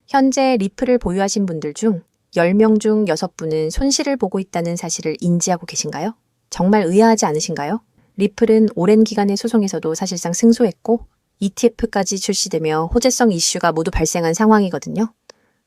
현재 리플을 보유하신 분들 중 10명 중 6분은 손실을 보고 있다는 사실을 인지하고 계신가요? 정말 의아하지 않으신가요? 리플은 오랜 기간의 소송에서도 사실상 승소했고 ETF까지 출시되며 호재성 이슈가 모두 발생한 상황이거든요.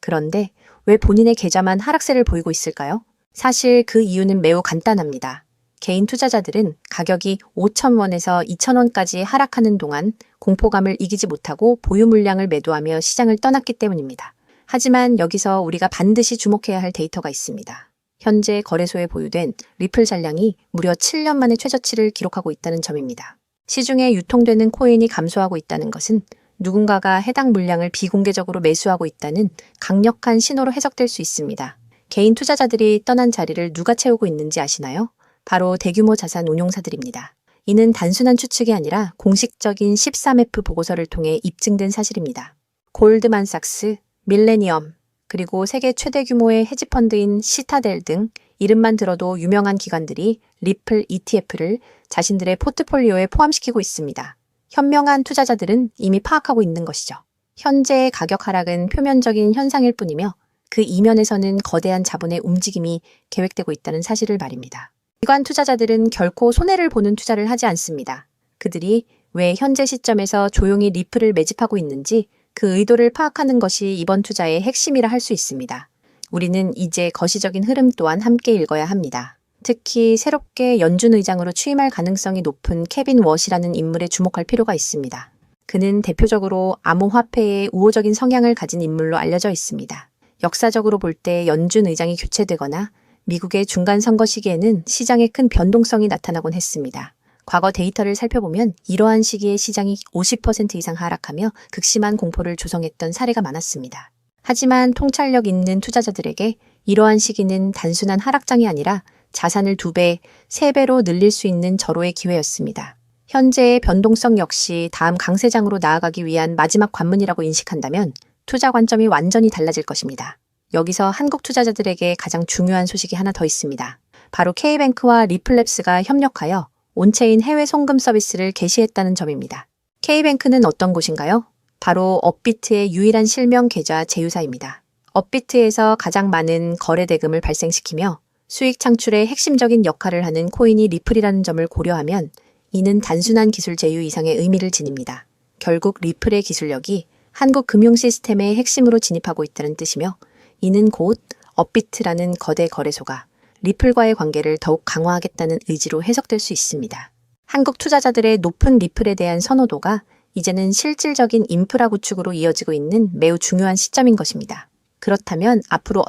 그런데 왜 본인의 계좌만 하락세를 보이고 있을까요? 사실 그 이유는 매우 간단합니다. 개인 투자자들은 가격이 5,000원에서 2,000원까지 하락하는 동안 공포감을 이기지 못하고 보유 물량을 매도하며 시장을 떠났기 때문입니다. 하지만 여기서 우리가 반드시 주목해야 할 데이터가 있습니다. 현재 거래소에 보유된 리플 잔량이 무려 7년 만에 최저치를 기록하고 있다는 점입니다. 시중에 유통되는 코인이 감소하고 있다는 것은 누군가가 해당 물량을 비공개적으로 매수하고 있다는 강력한 신호로 해석될 수 있습니다. 개인 투자자들이 떠난 자리를 누가 채우고 있는지 아시나요? 바로 대규모 자산 운용사들입니다. 이는 단순한 추측이 아니라 공식적인 13F 보고서를 통해 입증된 사실입니다. 골드만삭스, 밀레니엄, 그리고 세계 최대 규모의 헤지펀드인 시타델 등 이름만 들어도 유명한 기관들이 리플 ETF를 자신들의 포트폴리오에 포함시키고 있습니다. 현명한 투자자들은 이미 파악하고 있는 것이죠. 현재의 가격 하락은 표면적인 현상일 뿐이며 그 이면에서는 거대한 자본의 움직임이 계획되고 있다는 사실을 말입니다. 기관 투자자들은 결코 손해를 보는 투자를 하지 않습니다. 그들이 왜 현재 시점에서 조용히 리플을 매집하고 있는지 그 의도를 파악하는 것이 이번 투자의 핵심이라 할 수 있습니다. 우리는 이제 거시적인 흐름 또한 함께 읽어야 합니다. 특히 새롭게 연준 의장으로 취임할 가능성이 높은 케빈 워시라는 인물에 주목할 필요가 있습니다. 그는 대표적으로 암호화폐의 우호적인 성향을 가진 인물로 알려져 있습니다. 역사적으로 볼 때 연준 의장이 교체되거나 미국의 중간 선거 시기에는 시장에 큰 변동성이 나타나곤 했습니다. 과거 데이터를 살펴보면 이러한 시기에 시장이 50% 이상 하락하며 극심한 공포를 조성했던 사례가 많았습니다. 하지만 통찰력 있는 투자자들에게 이러한 시기는 단순한 하락장이 아니라 자산을 2배, 3배로 늘릴 수 있는 절호의 기회였습니다. 현재의 변동성 역시 다음 강세장으로 나아가기 위한 마지막 관문이라고 인식한다면 투자 관점이 완전히 달라질 것입니다. 여기서 한국 투자자들에게 가장 중요한 소식이 하나 더 있습니다. 바로 K뱅크와 리플랩스가 협력하여 온체인 해외 송금 서비스를 개시했다는 점입니다. K뱅크는 어떤 곳인가요? 바로 업비트의 유일한 실명 계좌 제휴사입니다. 업비트에서 가장 많은 거래 대금을 발생시키며 수익 창출의 핵심적인 역할을 하는 코인이 리플이라는 점을 고려하면 이는 단순한 기술 제휴 이상의 의미를 지닙니다. 결국 리플의 기술력이 한국 금융 시스템의 핵심으로 진입하고 있다는 뜻이며 이는 곧 업비트라는 거대 거래소가 리플과의 관계를 더욱 강화하겠다는 의지로 해석될 수 있습니다. 한국 투자자들의 높은 리플에 대한 선호도가 이제는 실질적인 인프라 구축으로 이어지고 있는 매우 중요한 시점인 것입니다. 그렇다면 앞으로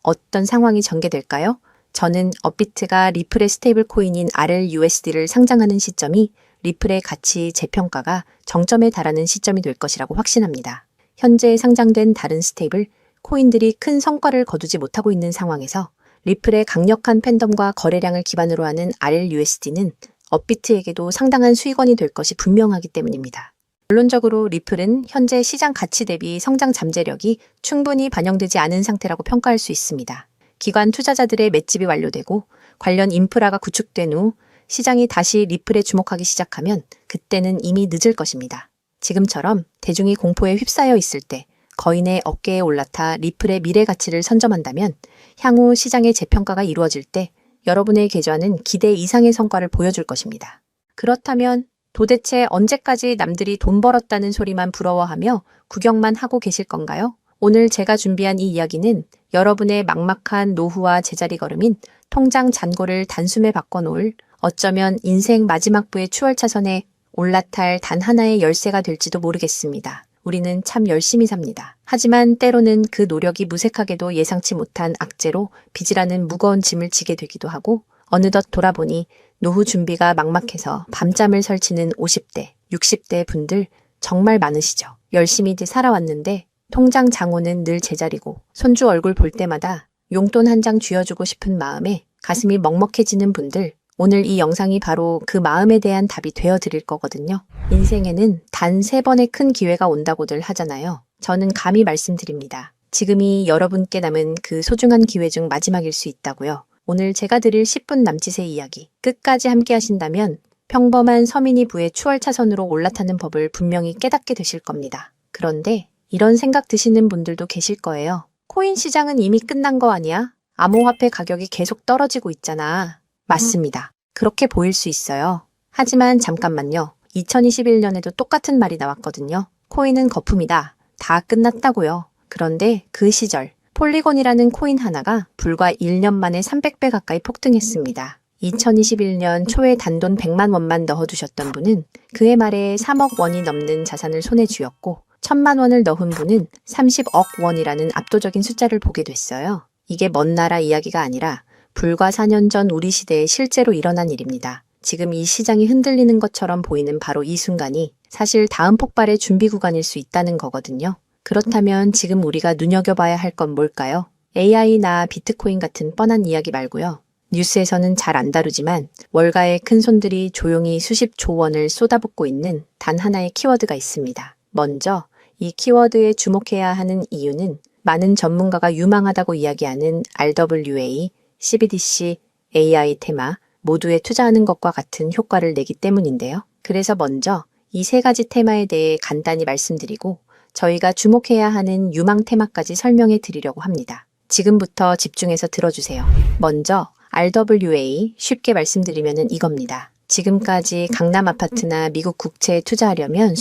어떤 상황이 전개될까요? 저는 업비트가 리플의 스테이블 코인인 RLUSD를 상장하는 시점이 리플의 가치 재평가가 정점에 달하는 시점이 될 것이라고 확신합니다. 현재 상장된 다른 스테이블 코인들이 큰 성과를 거두지 못하고 있는 상황에서 리플의 강력한 팬덤과 거래량을 기반으로 하는 RLUSD는 업비트에게도 상당한 수익원이 될 것이 분명하기 때문입니다. 결론적으로 리플은 현재 시장 가치 대비 성장 잠재력이 충분히 반영되지 않은 상태라고 평가할 수 있습니다. 기관 투자자들의 맷집이 완료되고 관련 인프라가 구축된 후 시장이 다시 리플에 주목하기 시작하면 그때는 이미 늦을 것입니다. 지금처럼 대중이 공포에 휩싸여 있을 때 거인의 어깨에 올라타 리플의 미래 가치를 선점한다면 향후 시장의 재평가가 이루어질 때 여러분의 계좌는 기대 이상의 성과를 보여줄 것입니다. 그렇다면 도대체 언제까지 남들이 돈 벌었다는 소리만 부러워하며 구경만 하고 계실 건가요? 오늘 제가 준비한 이 이야기는 여러분의 막막한 노후와 제자리 걸음인 통장 잔고를 단숨에 바꿔놓을 어쩌면 인생 마지막 부의 추월차선에 올라탈 단 하나의 열쇠가 될지도 모르겠습니다. 우리는 참 열심히 삽니다. 하지만 때로는 그 노력이 무색하게도 예상치 못한 악재로 빚이라는 무거운 짐을 지게 되기도 하고 어느덧 돌아보니 노후 준비가 막막해서 밤잠을 설치는 50대, 60대 분들 정말 많으시죠. 열심히들 살아왔는데 통장 잔고는 늘 제자리고 손주 얼굴 볼 때마다 용돈 한 장 쥐어주고 싶은 마음에 가슴이 먹먹해지는 분들, 오늘 이 영상이 바로 그 마음에 대한 답이 되어드릴 거거든요. 인생에는 단 3번의 큰 기회가 온다고들 하잖아요. 저는 감히 말씀드립니다. 지금이 여러분께 남은 그 소중한 기회 중 마지막일 수 있다고요. 오늘 제가 드릴 10분 남짓의 이야기 끝까지 함께 하신다면 평범한 서민이 부의 추월차선으로 올라타는 법을 분명히 깨닫게 되실 겁니다. 그런데 이런 생각 드시는 분들도 계실 거예요. 코인 시장은 이미 끝난 거 아니야? 암호화폐 가격이 계속 떨어지고 있잖아. 맞습니다. 그렇게 보일 수 있어요. 하지만 잠깐만요. 2021년에도 똑같은 말이 나왔거든요. 코인은 거품이다. 다 끝났다고요. 그런데 그 시절 폴리곤이라는 코인 하나가 불과 1년 만에 300배 가까이 폭등했습니다. 2021년 초에 단돈 100만 원만 넣어두셨던 분은 그해 말에 3억 원이 넘는 자산을 손에 쥐었고 1000만 원을 넣은 분은 30억 원이라는 압도적인 숫자를 보게 됐어요. 이게 먼 나라 이야기가 아니라 불과 4년 전 우리 시대에 실제로 일어난 일입니다. 지금 이 시장이 흔들리는 것처럼 보이는 바로 이 순간이 사실 다음 폭발의 준비 구간일 수 있다는 거거든요. 그렇다면 지금 우리가 눈여겨봐야 할 건 뭘까요? AI나 비트코인 같은 뻔한 이야기 말고요. 뉴스에서는 잘 안 다루지만 월가의 큰 손들이 조용히 수십조 원을 쏟아붓고 있는 단 하나의 키워드가 있습니다. 먼저 이 키워드에 주목해야 하는 이유는 많은 전문가가 유망하다고 이야기하는 RWA, CBDC, AI 테마 모두에 투자하는 것과 같은 효과를 내기 때문인데요. 그래서 먼저 이 세 가지 테마에 대해 간단히 말씀드리고 저희가 주목해야 하는 유망 테마까지 설명해 드리려고 합니다. 지금부터 집중해서 들어주세요. 먼저 RWA 쉽게 말씀드리면 이겁니다. 지금까지 강남 아파트나 미국 국채에 투자하려면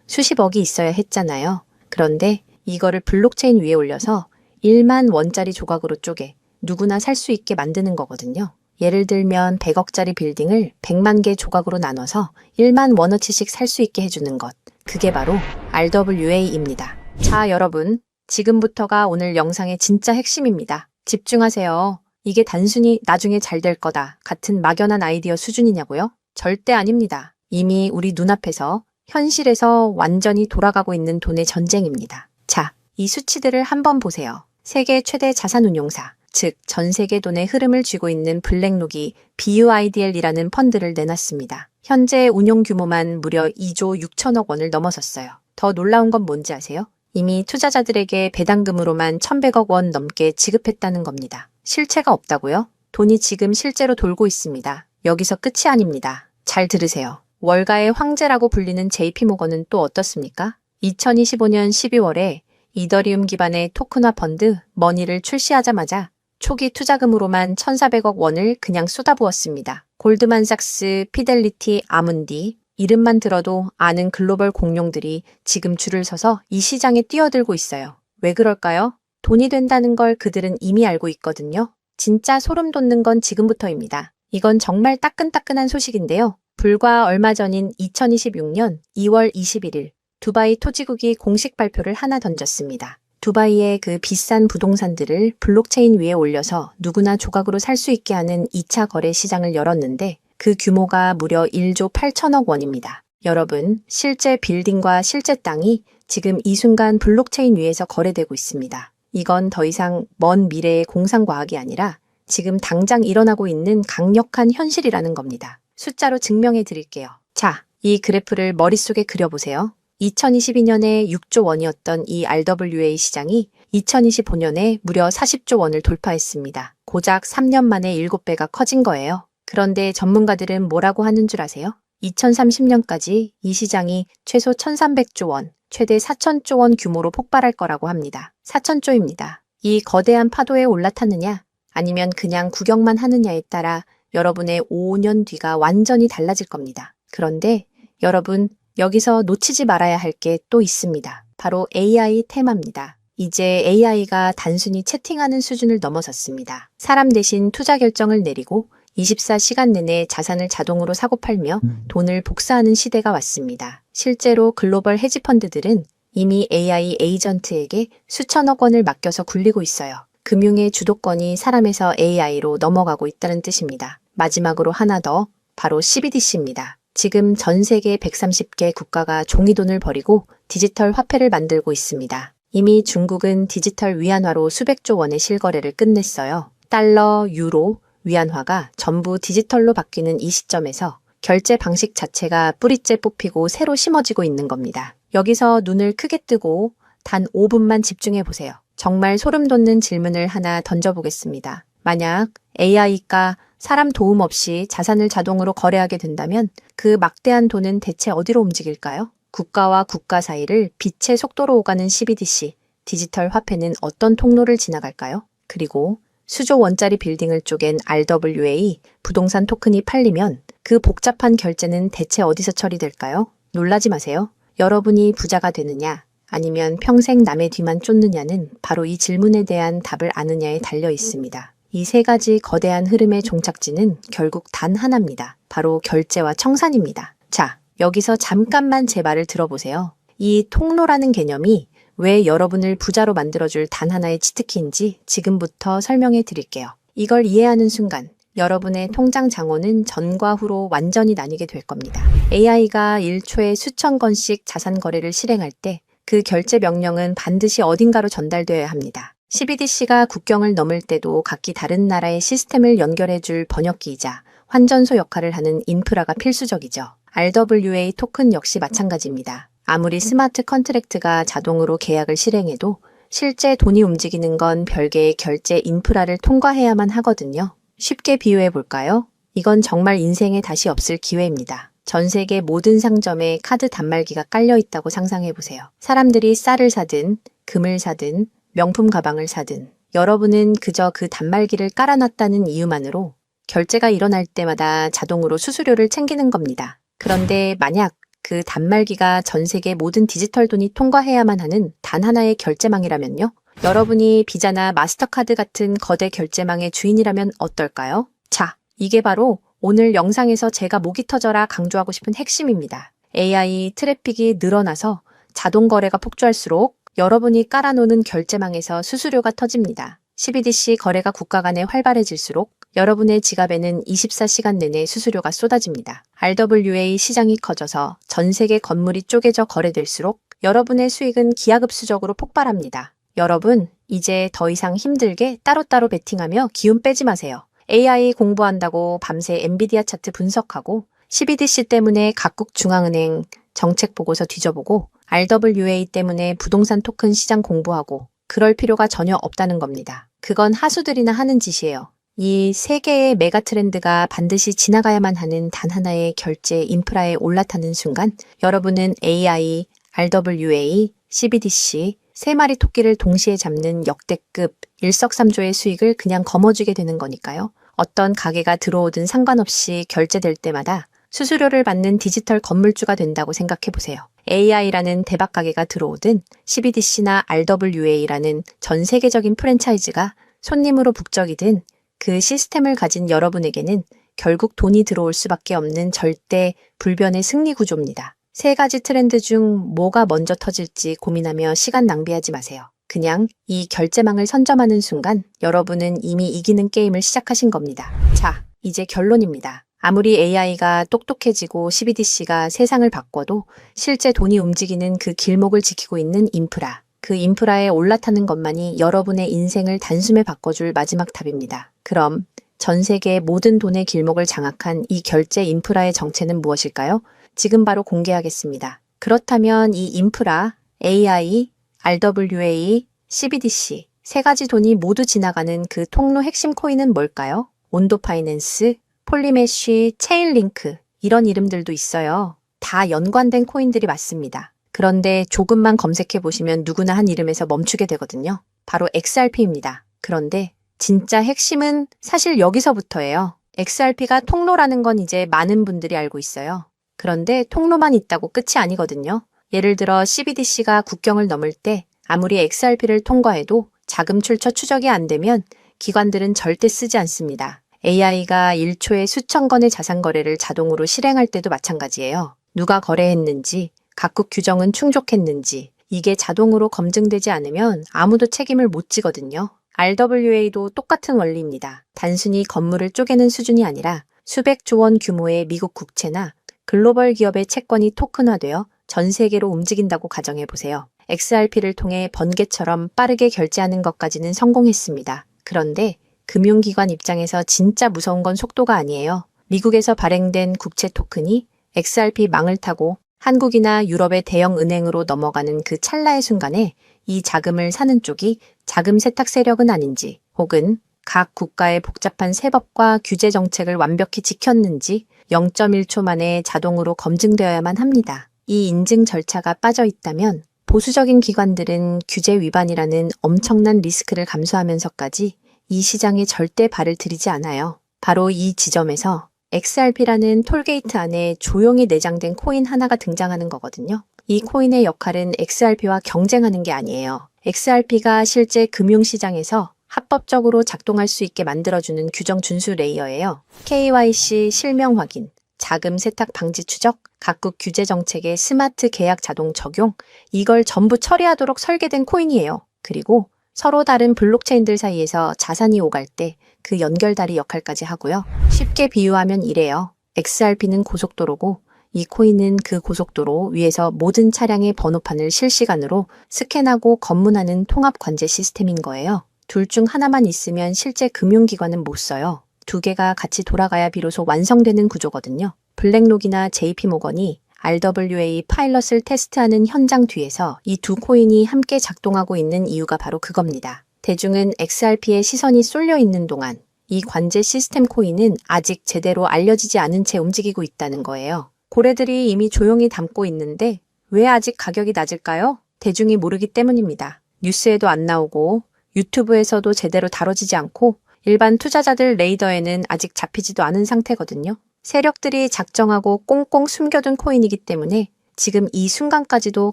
수십억이 있어야 했잖아요. 그런데 이거를 블록체인 위에 올려서 1만 원짜리 조각으로 쪼개 누구나 살 수 있게 만드는 거거든요. 예를 들면 100억짜리 빌딩을 100만 개 조각으로 나눠서 1만 원어치씩 살 수 있게 해주는 것. 그게 바로 RWA입니다. 자, 여러분. 지금부터가 오늘 영상의 진짜 핵심입니다. 집중하세요. 이게 단순히 나중에 잘 될 거다 같은 막연한 아이디어 수준이냐고요? 절대 아닙니다. 이미 우리 눈앞에서 현실에서 완전히 돌아가고 있는 돈의 전쟁입니다. 자, 이 수치들을 한번 보세요. 세계 최대 자산운용사, 즉 전 세계 돈의 흐름을 쥐고 있는 블랙록이 BUIDL이라는 펀드를 내놨습니다. 현재 운용 규모만 무려 2조 6천억 원을 넘어섰어요. 더 놀라운 건 뭔지 아세요? 이미 투자자들에게 배당금으로만 1,100억 원 넘게 지급했다는 겁니다. 실체가 없다고요? 돈이 지금 실제로 돌고 있습니다. 여기서 끝이 아닙니다. 잘 들으세요. 월가의 황제라고 불리는 JP모건은 또 어떻습니까? 2025년 12월에 이더리움 기반의 토큰화 펀드 머니를 출시하자마자 초기 투자금으로만 1,400억 원을 그냥 쏟아부었습니다. 골드만삭스, 피델리티, 아문디 이름만 들어도 아는 글로벌 공룡들이 지금 줄을 서서 이 시장에 뛰어들고 있어요. 왜 그럴까요? 돈이 된다는 걸 그들은 이미 알고 있거든요. 진짜 소름 돋는 건 지금부터입니다. 이건 정말 따끈따끈한 소식인데요. 불과 얼마 전인 2026년 2월 21일 두바이 토지국이 공식 발표를 하나 던졌습니다. 두바이의 그 비싼 부동산들을 블록체인 위에 올려서 누구나 조각으로 살 수 있게 하는 2차 거래 시장을 열었는데 그 규모가 무려 1조 8천억 원입니다. 여러분, 실제 빌딩과 실제 땅이 지금 이 순간 블록체인 위에서 거래되고 있습니다. 이건 더 이상 먼 미래의 공상과학이 아니라 지금 당장 일어나고 있는 강력한 현실이라는 겁니다. 숫자로 증명해 드릴게요. 자, 이 그래프를 머릿속에 그려보세요. 2022년에 6조 원이었던 이 RWA 시장이 2025년에 무려 40조 원을 돌파했습니다. 고작 3년 만에 7배가 커진 거예요. 그런데 전문가들은 뭐라고 하는 줄 아세요? 2030년까지 이 시장이 최소 1,300조 원, 최대 4,000조 원 규모로 폭발할 거라고 합니다. 4,000조입니다. 이 거대한 파도에 올라탔느냐, 아니면 그냥 구경만 하느냐에 따라 여러분의 5년 뒤가 완전히 달라질 겁니다. 그런데 여러분, 여기서 놓치지 말아야 할 게 또 있습니다. 바로 AI 테마입니다. 이제 AI가 단순히 채팅하는 수준을 넘어섰습니다. 사람 대신 투자 결정을 내리고 24시간 내내 자산을 자동으로 사고 팔며 돈을 복사하는 시대가 왔습니다. 실제로 글로벌 헤지펀드들은 이미 AI 에이전트에게 수천억 원을 맡겨서 굴리고 있어요. 금융의 주도권이 사람에서 AI로 넘어가고 있다는 뜻입니다. 마지막으로 하나 더, 바로 CBDC입니다. 지금 전 세계 130개 국가가 종이돈을 버리고 디지털 화폐를 만들고 있습니다. 이미 중국은 디지털 위안화로 수백조 원의 실거래를 끝냈어요. 달러, 유로, 위안화가 전부 디지털로 바뀌는 이 시점에서 결제 방식 자체가 뿌리째 뽑히고 새로 심어지고 있는 겁니다. 여기서 눈을 크게 뜨고 단 5분만 집중해 보세요. 정말 소름 돋는 질문을 하나 던져보겠습니다. 만약 AI가 사람 도움 없이 자산을 자동으로 거래하게 된다면 그 막대한 돈은 대체 어디로 움직일까요? 국가와 국가 사이를 빛의 속도로 오가는 CBDC, 디지털 화폐는 어떤 통로를 지나갈까요? 그리고 수조 원짜리 빌딩을 쪼갠 RWA, 부동산 토큰이 팔리면 그 복잡한 결제는 대체 어디서 처리될까요? 놀라지 마세요. 여러분이 부자가 되느냐, 아니면 평생 남의 뒤만 쫓느냐는 바로 이 질문에 대한 답을 아느냐에 달려 있습니다. 이 세 가지 거대한 흐름의 종착지는 결국 단 하나입니다. 바로 결제와 청산입니다. 자, 여기서 잠깐만 제 말을 들어보세요. 이 통로라는 개념이 왜 여러분을 부자로 만들어줄 단 하나의 치트키인지 지금부터 설명해 드릴게요. 이걸 이해하는 순간 여러분의 통장 잔고는 전과 후로 완전히 나뉘게 될 겁니다. AI가 1초에 수천 건씩 자산 거래를 실행할 때 그 결제 명령은 반드시 어딘가로 전달되어야 합니다. CBDC가 국경을 넘을 때도 각기 다른 나라의 시스템을 연결해줄 번역기이자 환전소 역할을 하는 인프라가 필수적이죠. RWA 토큰 역시 마찬가지입니다. 아무리 스마트 컨트랙트가 자동으로 계약을 실행해도 실제 돈이 움직이는 건 별개의 결제 인프라를 통과해야만 하거든요. 쉽게 비유해 볼까요? 이건 정말 인생에 다시 없을 기회입니다. 전 세계 모든 상점에 카드 단말기가 깔려 있다고 상상해 보세요. 사람들이 쌀을 사든, 금을 사든, 명품 가방을 사든, 여러분은 그저 그 단말기를 깔아놨다는 이유만으로 결제가 일어날 때마다 자동으로 수수료를 챙기는 겁니다. 그런데 만약 그 단말기가 전 세계 모든 디지털 돈이 통과해야만 하는 단 하나의 결제망이라면요? 여러분이 비자나 마스터카드 같은 거대 결제망의 주인이라면 어떨까요? 자, 이게 바로 오늘 영상에서 제가 목이 터져라 강조하고 싶은 핵심입니다. AI 트래픽이 늘어나서 자동 거래가 폭주할수록 여러분이 깔아놓는 결제망에서 수수료가 터집니다. CBDC 거래가 국가 간에 활발해질수록 여러분의 지갑에는 24시간 내내 수수료가 쏟아집니다. RWA 시장이 커져서 전 세계 건물이 쪼개져 거래될수록 여러분의 수익은 기하급수적으로 폭발합니다. 여러분, 이제 더 이상 힘들게 따로따로 베팅하며 기운 빼지 마세요. AI 공부한다고 밤새 엔비디아 차트 분석하고 CBDC 때문에 각국 중앙은행 정책 보고서 뒤져보고 RWA 때문에 부동산 토큰 시장 공부하고 그럴 필요가 전혀 없다는 겁니다. 그건 하수들이나 하는 짓이에요. 이 세 개의 메가 트렌드가 반드시 지나가야만 하는 단 하나의 결제 인프라에 올라타는 순간 여러분은 AI, RWA, CBDC 세 마리 토끼를 동시에 잡는 역대급 일석삼조의 수익을 그냥 거머쥐게 되는 거니까요. 어떤 가게가 들어오든 상관없이 결제될 때마다 수수료를 받는 디지털 건물주가 된다고 생각해 보세요. AI라는 대박 가게가 들어오든 CBDC나 RWA라는 전 세계적인 프랜차이즈가 손님으로 북적이든 그 시스템을 가진 여러분에게는 결국 돈이 들어올 수밖에 없는 절대 불변의 승리 구조입니다. 세 가지 트렌드 중 뭐가 먼저 터질지 고민하며 시간 낭비하지 마세요. 그냥 이 결제망을 선점하는 순간 여러분은 이미 이기는 게임을 시작하신 겁니다. 자, 이제 결론입니다. 아무리 AI가 똑똑해지고 CBDC가 세상을 바꿔도 실제 돈이 움직이는 그 길목을 지키고 있는 인프라, 그 인프라에 올라타는 것만이 여러분의 인생을 단숨에 바꿔줄 마지막 탑입니다. 그럼 전 세계의 모든 돈의 길목을 장악한 이 결제 인프라의 정체는 무엇일까요? 지금 바로 공개하겠습니다. 그렇다면 이 인프라, AI, RWA, CBDC 세 가지 돈이 모두 지나가는 그 통로 핵심 코인은 뭘까요? 온도 파이낸스, 폴리메쉬, 체인링크 이런 이름들도 있어요. 다 연관된 코인들이 맞습니다. 그런데 조금만 검색해 보시면 누구나 한 이름에서 멈추게 되거든요. 바로 XRP입니다. 그런데 진짜 핵심은 사실 여기서부터예요. XRP가 통로라는 건 이제 많은 분들이 알고 있어요. 그런데 통로만 있다고 끝이 아니거든요. 예를 들어 CBDC가 국경을 넘을 때 아무리 XRP를 통과해도 자금 출처 추적이 안 되면 기관들은 절대 쓰지 않습니다. AI가 1초에 수천 건의 자산 거래를 자동으로 실행할 때도 마찬가지예요. 누가 거래했는지, 각국 규정은 충족했는지 이게 자동으로 검증되지 않으면 아무도 책임을 못 지거든요. RWA도 똑같은 원리입니다. 단순히 건물을 쪼개는 수준이 아니라 수백조 원 규모의 미국 국채나 글로벌 기업의 채권이 토큰화되어 전 세계로 움직인다고 가정해보세요. XRP를 통해 번개처럼 빠르게 결제하는 것까지는 성공했습니다. 그런데 금융기관 입장에서 진짜 무서운 건 속도가 아니에요. 미국에서 발행된 국채 토큰이 XRP 망을 타고 한국이나 유럽의 대형 은행으로 넘어가는 그 찰나의 순간에 이 자금을 사는 쪽이 자금 세탁 세력은 아닌지 혹은 각 국가의 복잡한 세법과 규제 정책을 완벽히 지켰는지 0.1초 만에 자동으로 검증되어야만 합니다. 이 인증 절차가 빠져 있다면 보수적인 기관들은 규제 위반이라는 엄청난 리스크를 감수하면서까지 이 시장에 절대 발을 들이지 않아요. 바로 이 지점에서 XRP라는 톨게이트 안에 조용히 내장된 코인 하나가 등장하는 거거든요. 이 코인의 역할은 XRP와 경쟁하는 게 아니에요. XRP가 실제 금융시장에서 합법적으로 작동할 수 있게 만들어주는 규정 준수 레이어예요. KYC 실명 확인, 자금 세탁 방지 추적, 각국 규제 정책의 스마트 계약 자동 적용, 이걸 전부 처리하도록 설계된 코인이에요. 그리고 서로 다른 블록체인들 사이에서 자산이 오갈 때 그 연결다리 역할까지 하고요. 쉽게 비유하면 이래요. XRP는 고속도로고 이 코인은 그 고속도로 위에서 모든 차량의 번호판을 실시간으로 스캔하고 검문하는 통합 관제 시스템인 거예요. 둘 중 하나만 있으면 실제 금융기관은 못 써요. 두 개가 같이 돌아가야 비로소 완성되는 구조거든요. 블랙록이나 JP모건이 RWA 파일럿을 테스트하는 현장 뒤에서 이 두 코인이 함께 작동하고 있는 이유가 바로 그겁니다. 대중은 XRP에 시선이 쏠려 있는 동안 이 관제 시스템 코인은 아직 제대로 알려지지 않은 채 움직이고 있다는 거예요. 고래들이 이미 조용히 담고 있는데 왜 아직 가격이 낮을까요? 대중이 모르기 때문입니다. 뉴스에도 안 나오고 유튜브에서도 제대로 다뤄지지 않고 일반 투자자들 레이더에는 아직 잡히지도 않은 상태거든요. 세력들이 작정하고 꽁꽁 숨겨둔 코인이기 때문에 지금 이 순간까지도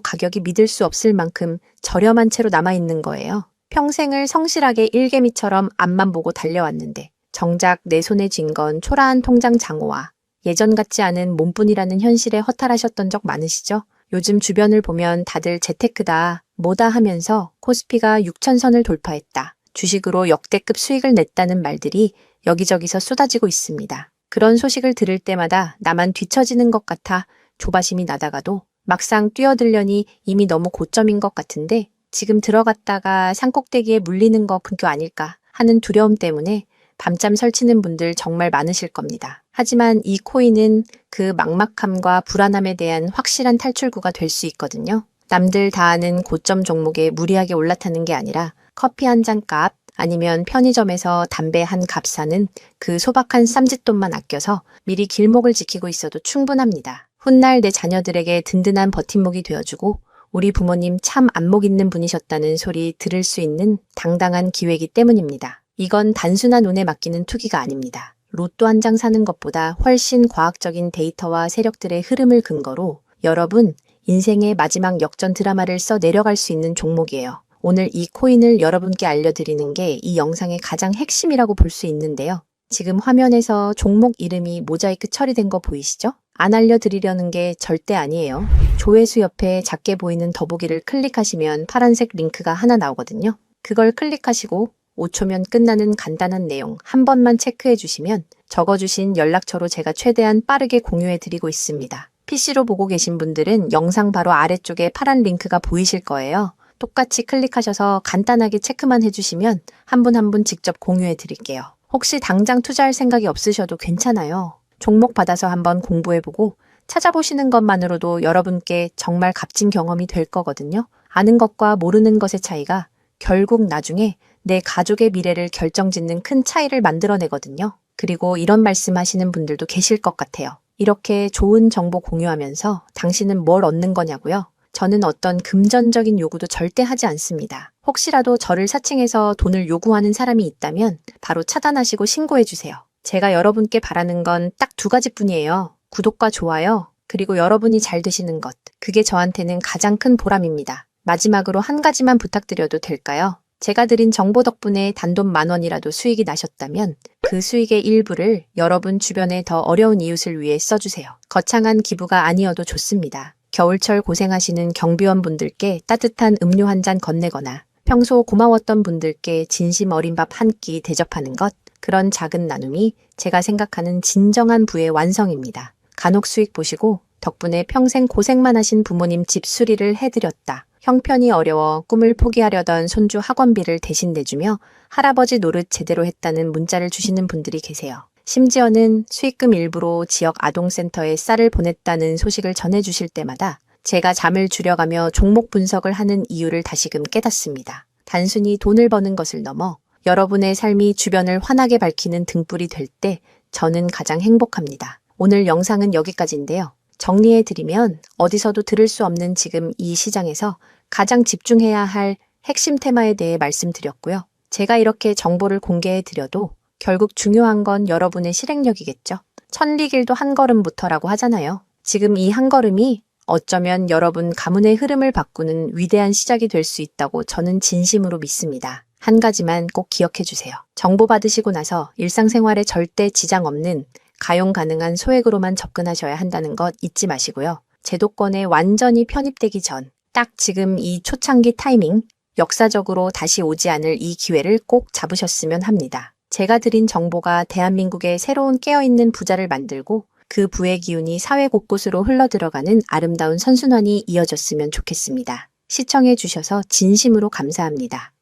가격이 믿을 수 없을 만큼 저렴한 채로 남아있는 거예요. 평생을 성실하게 일개미처럼 앞만 보고 달려왔는데 정작 내 손에 쥔 건 초라한 통장 잔고와 예전 같지 않은 몸뿐이라는 현실에 허탈하셨던 적 많으시죠? 요즘 주변을 보면 다들 재테크다, 뭐다 하면서 코스피가 6,000선을 돌파했다, 주식으로 역대급 수익을 냈다는 말들이 여기저기서 쏟아지고 있습니다. 그런 소식을 들을 때마다 나만 뒤처지는 것 같아 조바심이 나다가도 막상 뛰어들려니 이미 너무 고점인 것 같은데 지금 들어갔다가 산꼭대기에 물리는 거 근교 아닐까 하는 두려움 때문에 밤잠 설치는 분들 정말 많으실 겁니다. 하지만 이 코인은 그 막막함과 불안함에 대한 확실한 탈출구가 될 수 있거든요. 남들 다 아는 고점 종목에 무리하게 올라타는 게 아니라 커피 한 잔 값 아니면 편의점에서 담배 한 값 사는 그 소박한 쌈짓돈만 아껴서 미리 길목을 지키고 있어도 충분합니다. 훗날 내 자녀들에게 든든한 버팀목이 되어주고 우리 부모님 참 안목 있는 분이셨다는 소리 들을 수 있는 당당한 기회이기 때문입니다. 이건 단순한 운에 맡기는 투기가 아닙니다. 로또 한 장 사는 것보다 훨씬 과학적인 데이터와 세력들의 흐름을 근거로 여러분 인생의 마지막 역전 드라마를 써 내려갈 수 있는 종목이에요. 오늘 이 코인을 여러분께 알려드리는 게 이 영상의 가장 핵심이라고 볼 수 있는데요. 지금 화면에서 종목 이름이 모자이크 처리된 거 보이시죠? 안 알려드리려는 게 절대 아니에요. 조회수 옆에 작게 보이는 더보기를 클릭하시면 파란색 링크가 하나 나오거든요. 그걸 클릭하시고 5초면 끝나는 간단한 내용 한 번만 체크해 주시면 적어주신 연락처로 제가 최대한 빠르게 공유해 드리고 있습니다. PC로 보고 계신 분들은 영상 바로 아래쪽에 파란 링크가 보이실 거예요. 똑같이 클릭하셔서 간단하게 체크만 해주시면 한 분 한 분 직접 공유해 드릴게요. 혹시 당장 투자할 생각이 없으셔도 괜찮아요. 종목 받아서 한번 공부해보고 찾아보시는 것만으로도 여러분께 정말 값진 경험이 될 거거든요. 아는 것과 모르는 것의 차이가 결국 나중에 내 가족의 미래를 결정짓는 큰 차이를 만들어내거든요. 그리고 이런 말씀하시는 분들도 계실 것 같아요. 이렇게 좋은 정보 공유하면서 당신은 뭘 얻는 거냐고요? 저는 어떤 금전적인 요구도 절대 하지 않습니다. 혹시라도 저를 사칭해서 돈을 요구하는 사람이 있다면 바로 차단하시고 신고해주세요. 제가 여러분께 바라는 건 딱 두 가지뿐이에요. 구독과 좋아요, 그리고 여러분이 잘 되시는 것. 그게 저한테는 가장 큰 보람입니다. 마지막으로 한 가지만 부탁드려도 될까요? 제가 드린 정보 덕분에 단돈 10,000원이라도 수익이 나셨다면 그 수익의 일부를 여러분 주변에 더 어려운 이웃을 위해 써주세요. 거창한 기부가 아니어도 좋습니다. 겨울철 고생하시는 경비원분들께 따뜻한 음료 한 잔 건네거나 평소 고마웠던 분들께 진심 어린 밥 한 끼 대접하는 것, 그런 작은 나눔이 제가 생각하는 진정한 부의 완성입니다. 간혹 수익 보시고 덕분에 평생 고생만 하신 부모님 집 수리를 해드렸다. 형편이 어려워 꿈을 포기하려던 손주 학원비를 대신 내주며 할아버지 노릇 제대로 했다는 문자를 주시는 분들이 계세요. 심지어는 수익금 일부로 지역 아동센터에 쌀을 보냈다는 소식을 전해주실 때마다 제가 잠을 줄여가며 종목 분석을 하는 이유를 다시금 깨닫습니다. 단순히 돈을 버는 것을 넘어 여러분의 삶이 주변을 환하게 밝히는 등불이 될 때 저는 가장 행복합니다. 오늘 영상은 여기까지인데요. 정리해드리면 어디서도 들을 수 없는 지금 이 시장에서 가장 집중해야 할 핵심 테마에 대해 말씀드렸고요. 제가 이렇게 정보를 공개해드려도 결국 중요한 건 여러분의 실행력이겠죠. 천리길도 한 걸음부터라고 하잖아요. 지금 이 한 걸음이 어쩌면 여러분 가문의 흐름을 바꾸는 위대한 시작이 될 수 있다고 저는 진심으로 믿습니다. 한 가지만 꼭 기억해 주세요. 정보 받으시고 나서 일상생활에 절대 지장 없는 가용 가능한 소액으로만 접근하셔야 한다는 것 잊지 마시고요. 제도권에 완전히 편입되기 전, 딱 지금 이 초창기 타이밍, 역사적으로 다시 오지 않을 이 기회를 꼭 잡으셨으면 합니다. 제가 드린 정보가 대한민국의 새로운 깨어있는 부자를 만들고 그 부의 기운이 사회 곳곳으로 흘러들어가는 아름다운 선순환이 이어졌으면 좋겠습니다. 시청해 주셔서 진심으로 감사합니다.